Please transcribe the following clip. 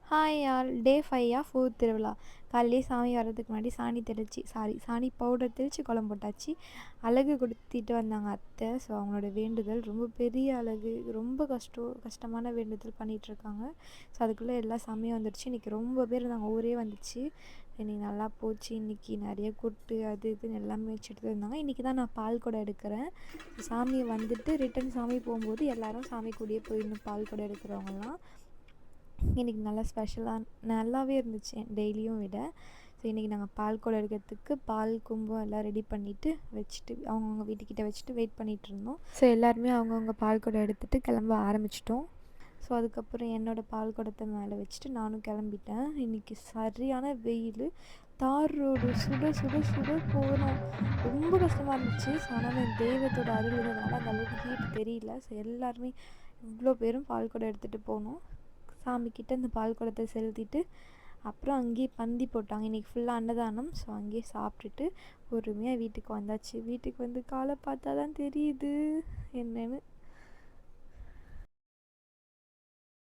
Hi all. டே 5 fourth திருவிழா. காலையிலேயே சாமி வர்றதுக்கு முன்னாடி சாணி பவுடர் தெளித்து கோலம் போட்டாச்சு. அழகு கொடுத்திட்டு வந்தாங்க அத்தை. ஸோ அவங்களோட வேண்டுதல் ரொம்ப பெரிய அழகு, ரொம்ப கஷ்டமான வேண்டுதல் பண்ணிகிட்ருக்காங்க. ஸோ அதுக்குள்ளே எல்லா சாமியும் வந்துடுச்சு. இன்றைக்கி ரொம்ப பேர் இருந்தாங்க, ஊரே வந்துச்சு. இன்றைக்கி நல்லா போச்சு. இன்றைக்கி நிறைய கொட்டு அது இதுன்னு எல்லாமே வச்சு எடுத்துகிட்டு வந்தாங்க. இன்றைக்கி தான் நான் பால் குடம் எடுக்கிறேன். சாமி வந்துட்டு ரிட்டன் சாமி போகும்போது எல்லோரும் சாமி கூடயே போயிடணும், பால் குடம் எடுக்கிறவங்கலாம். இன்றைக்கி நல்லா ஸ்பெஷலாக நல்லாவே இருந்துச்சு டெய்லியும் விட. ஸோ இன்றைக்கி நாங்கள் பால் குடம் எடுக்கிறதுக்கு பால் கும்பம் எல்லாம் ரெடி பண்ணிவிட்டு வச்சுட்டு அவங்கவுங்க வீட்டுக்கிட்ட வச்சுட்டு வெயிட் பண்ணிகிட்டு இருந்தோம். ஸோ எல்லாருமே அவங்கவுங்க பால் குடம் எடுத்துகிட்டு கிளம்ப ஆரம்பிச்சிட்டோம். ஸோ அதுக்கப்புறம் என்னோடய பால் குடத்தை மேலே வச்சுட்டு நானும் கிளம்பிட்டேன். இன்றைக்கி சரியான வெயில், தார் ரோடு சுட சுட சுட போனோம். ரொம்ப கஷ்டமாக இருந்துச்சு. ஸோ ஆனால் தெய்வத்தோட அருள் இருந்ததுனால அந்த அளவுக்கு ஹீட் தெரியல. ஸோ எல்லாருமே இவ்வளோ பேரும் பால் குடம் எடுத்துகிட்டு போனோம். சாமிக்கிட்ட இந்த பால் குடத்தை செலுத்திட்டு அப்புறம் அங்கேயே பந்தி போட்டாங்க. இன்றைக்கி ஃபுல்லாக அன்னதானம். ஸோ அங்கேயே சாப்பிட்டுட்டு பொறுமையாக வீட்டுக்கு வந்தாச்சு. வீட்டுக்கு வந்து காலை பார்த்தா தான் தெரியுது என்னென்னு.